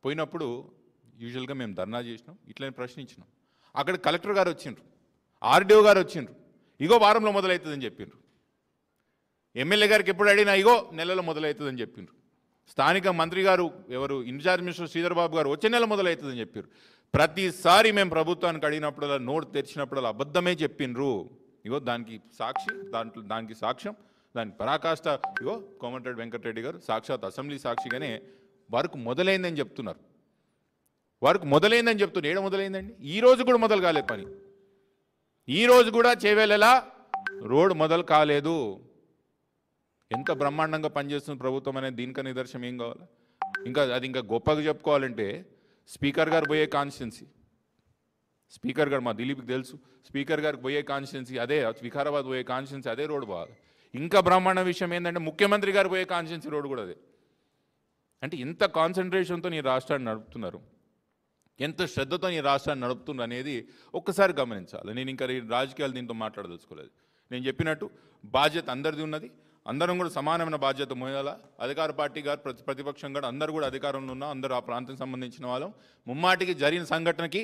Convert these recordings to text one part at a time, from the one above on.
పోయినప్పుడు యూజువల్గా మేము ధర్నా చేసినాం, ఇట్లనే ప్రశ్నించినాం. అక్కడ కలెక్టర్ గారు వచ్చిండ్రు, ఆర్డీఓ గారు వచ్చిండ్రు, ఇగో వారంలో మొదలవుతుందని చెప్పిండ్రు. ఎమ్మెల్యే గారికి ఎప్పుడు అడిగినా ఇగో నెలలో మొదలవుతుందని చెప్పిండ్రు. స్థానిక మంత్రి గారు ఎవరు ఇన్ఛార్జ్ మినిస్టర్ శ్రీధర్ బాబు గారు వచ్చే నెల మొదలవుతుందని చెప్పారు. ప్రతిసారి మేము ప్రభుత్వానికి అడిగినప్పుడల్లా నోటు తెరిచినప్పుడల్లా అబద్ధమే చెప్పిండ్రు. ఇగో దానికి సాక్షి, దానికి సాక్ష్యం, దాని పరాకాష్ట ఇగో కోమటిరెడ్డి వెంకటరెడ్డి గారు సాక్షాత్ అసెంబ్లీ సాక్షిగానే వర్క్ మొదలైందని చెప్తున్నారు. వర్క్ మొదలైందని చెప్తున్నారు. ఏడ మొదలైందండి? ఈ రోజు కూడా మొదలు కాలే పని. ఈ రోజు కూడా చేవేళలా రోడ్ మొదలు కాలేదు. ఎంత బ్రహ్మాండంగా పనిచేస్తుంది ప్రభుత్వం అనేది దీనిక నిదర్శనం ఏం కావాలి? ఇంకా గొప్పగా చెప్పుకోవాలంటే స్పీకర్ గారు పోయే కాన్స్టిట్యున్సీ, స్పీకర్ గారు మా దిలీప్కి తెలుసు, స్పీకర్ గారికి పోయే కాన్స్టిట్యున్సీ అదే, వికారాబాద్ పోయే కాన్స్టిట్యున్సీ అదే రోడ్డు పోవాలి. ఇంకా బ్రహ్మాండ విషయం ఏంటంటే ముఖ్యమంత్రి గారు పోయే కాన్స్టిట్యున్సీ రోడ్డు కూడా అదే. అంటే ఎంత కాన్సన్ట్రేషన్తో ఈ రాష్ట్రాన్ని నడుపుతున్నారు, ఎంత శ్రద్ధతో ఈ రాష్ట్రాన్ని నడుపుతున్నారు అనేది ఒక్కసారి గమనించాలి. నేను ఇంకా రాజకీయాలు దీంతో మాట్లాడదలుచుకోలేదు. నేను చెప్పినట్టు బాధ్యత అందరిది ఉన్నది. అందరం కూడా సమానమైన బాధ్యత మోయాలా. అధికార పార్టీ గారు ప్రతిపక్షం కూడా అందరూ కూడా అధికారంలో ఉన్నా, అందరూ ఆ ప్రాంతానికి సంబంధించిన వాళ్ళం ముమ్మాటికి జరిగిన సంఘటనకి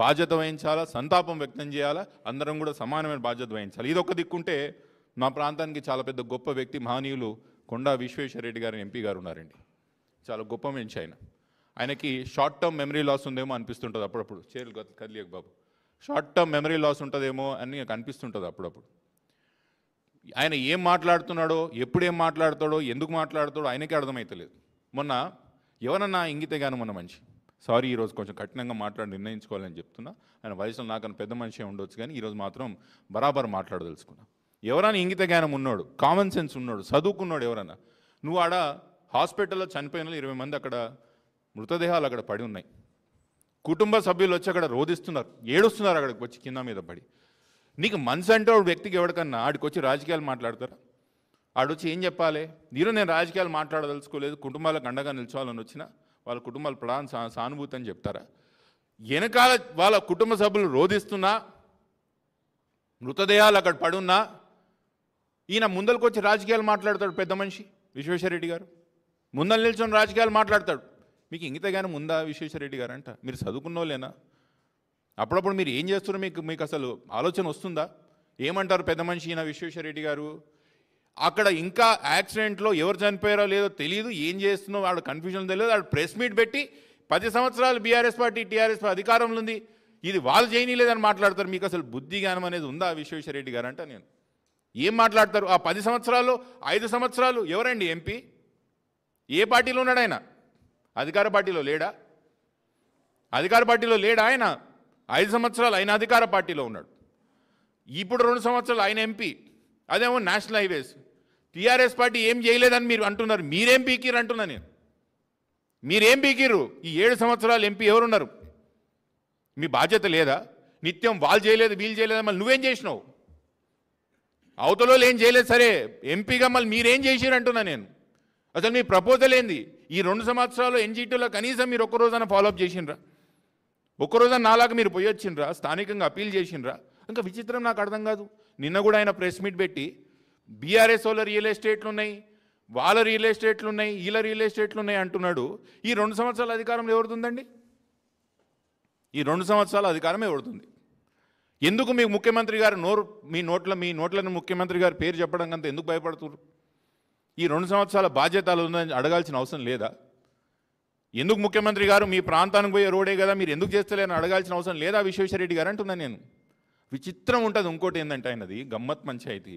బాధ్యత వహించాలా, సంతాపం వ్యక్తం చేయాలా, అందరం కూడా సమానమైన బాధ్యత వహించాలి. ఇది ఒక దిక్కుంటే మా ప్రాంతానికి చాలా పెద్ద గొప్ప వ్యక్తి మహనీయులు కొండా విశ్వేశ్వరరెడ్డి గారు ఎంపీ గారు ఉన్నారండి. చాలా గొప్ప మనిషి ఆయన. ఆయనకి షార్ట్ టర్మ్ మెమరీ లాస్ ఉందేమో అనిపిస్తుంటుంది అప్పుడప్పుడు. చేరులు కదిలియకు బాబు, షార్ట్ టర్మ్ మెమరీ లాస్ ఉంటుందేమో అని నాకు అనిపిస్తుంటుంది అప్పుడప్పుడు. ఆయన ఏం మాట్లాడుతున్నాడో, ఎప్పుడు ఏం మాట్లాడతాడో, ఎందుకు మాట్లాడతాడో ఆయనకే అర్థమవుతలేదు. మొన్న ఎవరన్నా ఇంగితగాను మొన్న మనిషి, సారీ ఈరోజు కొంచెం కఠినంగా నిర్ణయించుకోవాలని చెప్తున్నా. ఆయన వయసులో నాకన్నా పెద్ద మనిషి ఉండొచ్చు, కానీ ఈరోజు మాత్రం బరాబర్ మాట్లాడదలుచుకున్నా. ఎవరైనా ఇంగిత జ్ఞానం ఉన్నాడు, కామన్ సెన్స్ ఉన్నాడు, చదువుకున్నాడు ఎవరన్నా, నువ్వు ఆడ హాస్పిటల్లో చనిపోయిన 20 మంది అక్కడ మృతదేహాలు అక్కడ పడి ఉన్నాయి. కుటుంబ సభ్యులు వచ్చి అక్కడ రోధిస్తున్నారు, ఏడుస్తున్నారు అక్కడికి వచ్చి కింద మీద పడి. నీకు మనసు అంటే వ్యక్తికి ఎవరికన్నా ఆడికి వచ్చి రాజకీయాలు మాట్లాడతారా? ఆడొచ్చి ఏం చెప్పాలి? ఈరోజు నేను రాజకీయాలు మాట్లాడదలుచుకోలేదు, కుటుంబాలకు అండగా నిల్చోవాలని వచ్చిన వాళ్ళ కుటుంబాల ప్రధాన సానుభూతి అని చెప్తారా? వెనకాల వాళ్ళ కుటుంబ సభ్యులు రోధిస్తున్నా, మృతదేహాలు అక్కడ పడున్నా ఈయన ముందరికి వచ్చి రాజకీయాలు మాట్లాడతాడు. పెద్ద మనిషి విశ్వేశ్వరరెడ్డి గారు ముందలు నిల్చొని రాజకీయాలు మాట్లాడతాడు. మీకు ఇంగితగానే ముందా విశ్వేశ్వరరెడ్డి గారు అంట? మీరు చదువుకున్నోళ్ళేనా? అప్పుడప్పుడు మీరు ఏం చేస్తున్నారో మీకు అసలు ఆలోచన వస్తుందా? ఏమంటారు పెద్ద మనిషి ఈయన విశ్వేశ్వరరెడ్డి గారు? అక్కడ ఇంకా యాక్సిడెంట్లో ఎవరు చనిపోయారో లేదో తెలియదు, ఏం చేస్తున్నో వాడు కన్ఫ్యూజన్ తెలియదు. వాడు ప్రెస్ మీట్ పెట్టి 10 సంవత్సరాలు బీఆర్ఎస్ పార్టీ టీఆర్ఎస్ అధికారంలో ఉంది, ఇది వాళ్ళు చేయనీలేదని మాట్లాడతారు. మీకు అసలు బుద్ధి జ్ఞానం అనేది ఉందా విశ్వేశ్వరరెడ్డి గారు అంట? నేను ఏం మాట్లాడతారు? ఆ 10 సంవత్సరాల్లో 5 సంవత్సరాలు ఎవరండి ఎంపీ? ఏ పార్టీలో ఉన్నాడు ఆయన? అధికార పార్టీలో లేడా? అధికార పార్టీలో లేడా ఆయన? 5 సంవత్సరాలు ఆయన అధికార పార్టీలో ఉన్నాడు. ఇప్పుడు 2 సంవత్సరాలు ఆయన ఎంపీ, అదేమో నేషనల్ హైవేస్. టీఆర్ఎస్ పార్టీ ఏం చేయలేదని మీరు అంటున్నారు. మీరేం పీకిరు అంటున్నా నేను. మీరేం పీకిరు? ఈ 7 సంవత్సరాలు ఎంపీ ఎవరున్నారు? మీ బాధ్యత లేదా? నిత్యం వాళ్ళు చేయలేదు వీళ్ళు చేయలేదు, మళ్ళీ నువ్వేం చేసినావు? అవతలో ఏం చేయలేదు సరే, ఎంపీగా మళ్ళీ మీరేం చేసిరు అంటున్నా నేను. అసలు మీ ప్రపోజల్ ఏంది? ఈ 2 సంవత్సరాలు ఎన్జీటీలో కనీసం మీరు ఒక్కరోజైనా ఫాలోఅప్ చేసిండ్రా? ఒక్కరోజు నాలాగా మీరు పోయి వచ్చిండ్రా? స్థానికంగా అప్పీల్ చేసిండ్రా? ఇంకా విచిత్రం నాకు అర్థం కాదు. నిన్న కూడా ఆయన ప్రెస్ మీట్ పెట్టి బీఆర్ఎస్ వాళ్ళ రియల్ ఎస్టేట్లు ఉన్నాయి, వాళ్ళ రియల్ ఎస్టేట్లు ఉన్నాయి, వీళ్ళ రియల్ ఎస్టేట్లు ఉన్నాయి అంటున్నాడు. ఈ 2 సంవత్సరాల అధికారం ఎవరుతుందండి? ఈ 2 సంవత్సరాల అధికారం ఎవరుతుంది? ఎందుకు మీ ముఖ్యమంత్రి గారు మీ నోట్లను ముఖ్యమంత్రి గారి పేరు చెప్పడం కంటే ఎందుకు భయపడుతున్నారు? ఈ 2 సంవత్సరాల బాధ్యతలు ఉందని అడగాల్సిన అవసరం లేదా? ఎందుకు ముఖ్యమంత్రి గారు మీ ప్రాంతానికి పోయే రోడే కదా, మీరు ఎందుకు చేస్తలేరని అడగాల్సిన అవసరం లేదా విశ్వేశ్వరరెడ్డి గారు అంటున్నాను నేను. విచిత్రం ఉంటుంది. ఇంకోటి ఏంటంటే ఆయనది గమ్మత్ పంచాయతీ.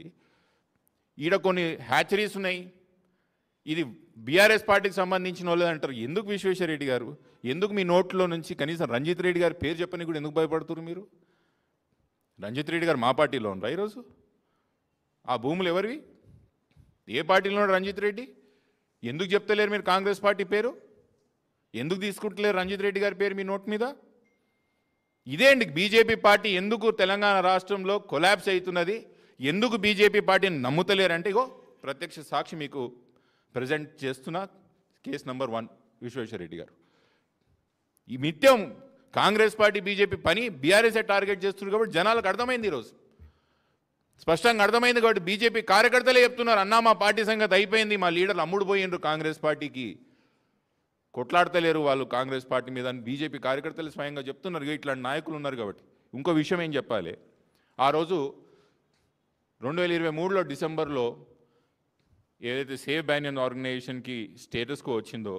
ఈడ కొన్ని హ్యాచరీస్ ఉన్నాయి, ఇది బీఆర్ఎస్ పార్టీకి సంబంధించిన వాళ్ళు అంటారు. ఎందుకు విశ్వేశ్వరరెడ్డి గారు? ఎందుకు మీ నోట్లో నుంచి కనీసం రంజిత్ రెడ్డి గారి పేరు చెప్పని కూడా ఎందుకు భయపడుతున్నారు మీరు? రంజిత్ రెడ్డి గారు మా పార్టీలో ఉన్నారా ఈరోజు? ఆ భూములు ఎవరివి? ఏ పార్టీలో ఉన్నాడు రంజిత్ రెడ్డి? ఎందుకు చెప్తలేరు మీరు కాంగ్రెస్ పార్టీ పేరు? ఎందుకు తీసుకుంటలేరు రంజిత్ రెడ్డి గారి పేరు మీ నోట్ మీద? ఇదే అండి బీజేపీ పార్టీ ఎందుకు తెలంగాణ రాష్ట్రంలో కొలాప్స్ అవుతున్నది, ఎందుకు బీజేపీ పార్టీని నమ్ముతలేరంటే ఇగో ప్రత్యక్ష సాక్షి మీకు ప్రజెంట్ చేస్తున్న కేసు నెంబర్ 1 విశ్వేశ్వరరెడ్డి గారు. ఈ నిత్యం కాంగ్రెస్ పార్టీ బీజేపీ పని బీఆర్ఎస్ఏ టార్గెట్ చేస్తున్నారు కాబట్టి జనాలకు అర్థమైంది, ఈరోజు స్పష్టంగా అర్థమైంది. కాబట్టి బీజేపీ కార్యకర్తలే చెప్తున్నారు, అన్నా మా పార్టీ సంగతి అయిపోయింది, మా లీడర్లు అమ్ముడు పోయిండ్రు కాంగ్రెస్ పార్టీకి. కొట్లాడతలేరు వాళ్ళు కాంగ్రెస్ పార్టీ మీద అని బీజేపీ కార్యకర్తలు స్వయంగా చెప్తున్నారు. ఇట్లాంటి నాయకులు ఉన్నారు కాబట్టి. ఇంకో విషయం ఏం చెప్పాలి, ఆ రోజు 2023లో డిసెంబర్లో ఏదైతే సేవ్ బ్యానియన్ ఆర్గనైజేషన్కి స్టేటస్కో వచ్చిందో,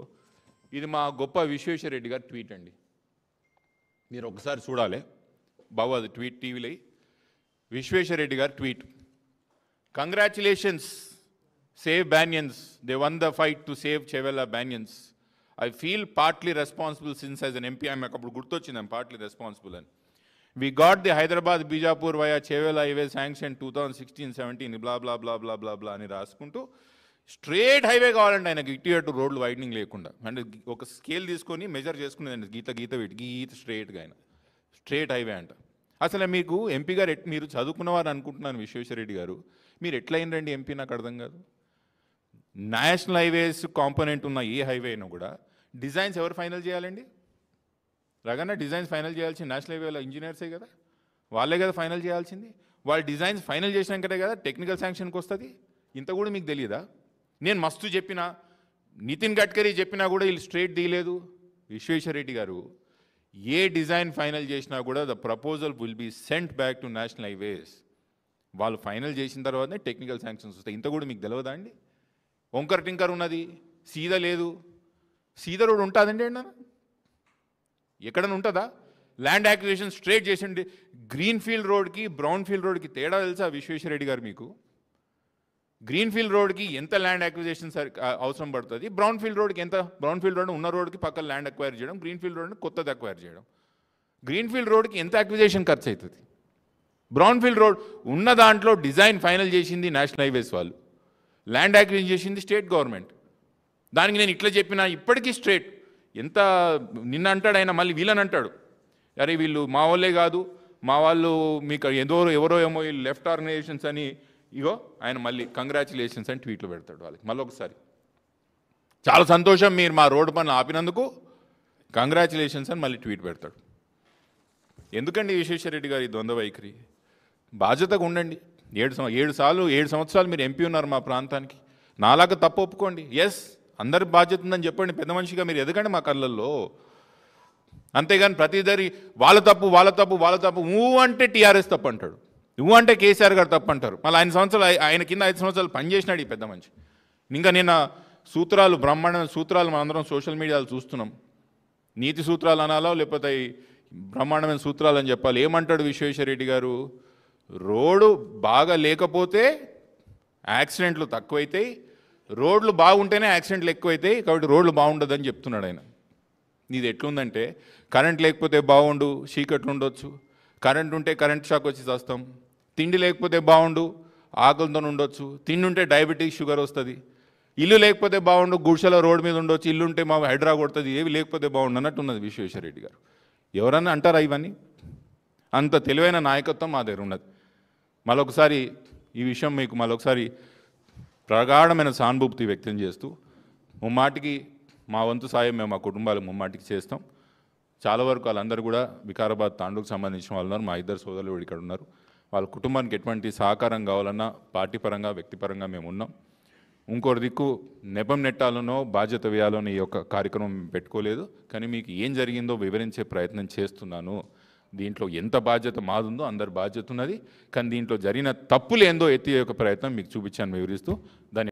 ఇది మా గొప్ప విశ్వేశ్వర రెడ్డి గారి ట్వీట్ అండి. మీరు ఒకసారి చూడాలి బాబు, అది ట్వీట్ టీవీలో. విశ్వేశ్వర రెడ్డి గారి tweet: congratulations save banyans, they won the fight to save Chevella banyans. I feel partly responsible since as an MP, I'm అప్పుడు గుర్తొచ్చింది I'm partly responsible అని. We got the Hyderabad Bijapur via Chevella highway sanctioned 2016-17 blah blah blah blah blah blah అని రాసుకుంటూ straight highway కావాలండి ఆయనకి, ఇటు అటు రోడ్లు వైడనింగ్ లేకుండా. అంటే ఒక స్కేల్ తీసుకొని మెజర్ చేసుకునేదండి, గీత స్ట్రేట్గా ఆయన స్ట్రేట్ హైవే అంట. అసలు మీకు ఎంపీ గారు మీరు చదువుకున్నవారు అనుకుంటున్నాను విశ్వేశ్వర రెడ్డి గారు, మీరు ఎట్లయిందండి ఎంపీ నాకు అర్థం కాదు. నేషనల్ హైవేస్ కాంపోనెంట్ ఉన్న ఏ హైవే అయినా కూడా డిజైన్స్ ఎవరు ఫైనల్ చేయాలండి? రగన్న డిజైన్స్ ఫైనల్ చేయాల్సింది నేషనల్ హైవేలో ఇంజనీర్సే కదా, వాళ్ళే కదా ఫైనల్ చేయాల్సింది. వాళ్ళు డిజైన్స్ ఫైనల్ చేసినాకనే కదా టెక్నికల్ శాంక్షన్కి వస్తుంది. ఇంత కూడా మీకు తెలియదా? నేను మస్తు చెప్పినా, నితిన్ గడ్కరీ చెప్పినా కూడా వీళ్ళు స్ట్రేట్ తీయలేదు. విశ్వేశ్వర రెడ్డి గారు ఏ డిజైన్ ఫైనల్ చేసినా కూడా the proposal will be sent back to national highways. వాళ్ళు ఫైనల్ చేసిన తర్వాతనే టెక్నికల్ శాంక్షన్స్ వస్తాయి. ఇంత కూడా మీకు తెలియదా అండి? వంకర్ టింకర్ ఉన్నది, సీదా లేదు. సీదా రోడ్ ఉంటుందండి అన్న, ఎక్కడన్నా ఉంటుందా? ల్యాండ్ యాక్విజిషన్ స్ట్రేట్ చేసిండి. గ్రీన్ ఫీల్డ్ రోడ్కి బ్రౌన్ ఫీల్డ్ రోడ్కి తేడా తెలుసా విశ్వేశ్వర రెడ్డి గారు మీకు? గ్రీన్ ఫీల్డ్ రోడ్కి ఎంత ల్యాండ్ యాక్విజిషన్ అవసరం పడుతుంది, బ్రౌన్ ఫీల్డ్ రోడ్కి ఎంత? బ్రౌన్ ఫీల్డ్ రోడ్ ఉన్న రోడ్కి పక్కన ల్యాండ్ అక్వైర్ చేయడం, గ్రీన్ ఫీల్డ్ రోడ్ని కొత్తది అక్వైర్ చేయడం. గ్రీన్ ఫీల్డ్ రోడ్కి ఎంత అక్విజిషన్ ఖర్చు అవుతుంది? బ్రౌన్ ఫీల్డ్ రోడ్ ఉన్న దాంట్లో డిజైన్ ఫైనల్ చేసింది నేషనల్ హైవేస్ వాళ్ళు, ల్యాండ్ యాక్విజిషన్ చేసింది స్టేట్ గవర్నమెంట్. దానికి నేను ఇట్లా చెప్పినా ఇప్పటికీ స్ట్రేట్. ఎంత నిన్న అంటాడు ఆయన, మళ్ళీ వీళ్ళని అంటాడు, అరే వీళ్ళు మా వాళ్ళే కాదు, మా వాళ్ళు మీకు ఎవరో ఏమో వీళ్ళు లెఫ్ట్ ఆర్గనైజేషన్స్ అని. ఇగో ఆయన మళ్ళీ కంగ్రాచులేషన్స్ అని ట్వీట్లు పెడతాడు వాళ్ళకి. మళ్ళీ ఒకసారి చాలా సంతోషం మీరు మా రోడ్డు పనులు ఆపినందుకు, కంగ్రాచులేషన్స్ అని మళ్ళీ ట్వీట్ పెడతాడు. ఎందుకండి విశ్వేశ్వర రెడ్డి గారు ఈ ద్వంద్వ వైఖరి? బాధ్యతగా ఉండండి. 7 సంవత్సరాలు మీరు ఎంపీ ఉన్నారు మా ప్రాంతానికి. నాలాగా తప్పు ఒప్పుకోండి, ఎస్ అందరి బాధ్యత ఉందని చెప్పండి. పెద్ద మనిషిగా మీరు ఎదగండి మా కళ్ళల్లో. అంతేగాని ప్రతిదరి వాళ్ళ తప్పు అంటే టీఆర్ఎస్ తప్పు అంటాడు, అంటే కేసీఆర్ గారు తప్పు అంటారు. మళ్ళీ ఆయన కింద 5 సంవత్సరాలు పనిచేసినాడు ఈ పెద్ద మనిషి. ఇంకా నిన్న సూత్రాలు, బ్రహ్మాండమైన సూత్రాలు మనందరం సోషల్ మీడియాలో చూస్తున్నాం. నీతి సూత్రాలు అనాలో లేకపోతే బ్రహ్మాండమైన సూత్రాలు అని చెప్పాలి. ఏమంటాడు విశ్వేశ్వర రెడ్డి గారు? రోడ్డు బాగా లేకపోతే యాక్సిడెంట్లు తక్కువైతాయి, రోడ్లు బాగుంటేనే యాక్సిడెంట్లు ఎక్కువైతాయి, కాబట్టి రోడ్లు బాగుండదని చెప్తున్నాడు ఆయన. ఇది ఎట్లుందంటే, కరెంట్ లేకపోతే బాగుండు, చీకట్లు ఉండొచ్చు, కరెంట్ ఉంటే కరెంట్ షాక్ వచ్చి చేస్తాం, తిండి లేకపోతే బాగుండు, ఆకలితో ఉండొచ్చు, తిండి ఉంటే డయాబెటీస్ షుగర్ వస్తుంది, ఇల్లు లేకపోతే బాగుండు, గుడిసెల రోడ్డు మీద ఉండొచ్చు, ఇల్లు ఉంటే మా హైడ్రా కొడుతుంది, ఏవి లేకపోతే బాగుండు అన్నట్టు ఉన్నది విశ్వేశ్వర రెడ్డి గారు. ఎవరన్నా అంటారా ఇవన్నీ? అంత తెలివైన నాయకత్వం మా దగ్గర ఉన్నది. మరొకసారి ఈ విషయం మీకు మరొకసారి ప్రగాఢమైన సానుభూతి వ్యక్తం చేస్తూ, ముమ్మాటికి మా వంతు సాయం మేము మా కుటుంబాలు ముమ్మాటికి చేస్తాం. చాలా వరకు వాళ్ళందరూ కూడా వికారాబాద్ తాండూకు సంబంధించిన వాళ్ళు ఉన్నారు. మా 2 సోదరులు ఇక్కడ ఉన్నారు. వాళ్ళ కుటుంబానికి ఎటువంటి సహకారం కావాలన్నా పార్టీ పరంగా వ్యక్తిపరంగా మేము ఉన్నాం. ఇంకోటి దిక్కు నెపం నెట్టాలనో బాధ్యత వేయాలనో ఈ యొక్క కార్యక్రమం పెట్టుకోలేదు. కానీ మీకు ఏం జరిగిందో వివరించే ప్రయత్నం చేస్తున్నాను. దీంట్లో ఎంత బాధ్యత మాదుందో అందరి బాధ్యత ఉన్నది. కానీ దీంట్లో జరిగిన తప్పులు ఏందో ఎత్తి యొక్క ప్రయత్నం మీకు చూపించాను వివరిస్తూ. దాన్ని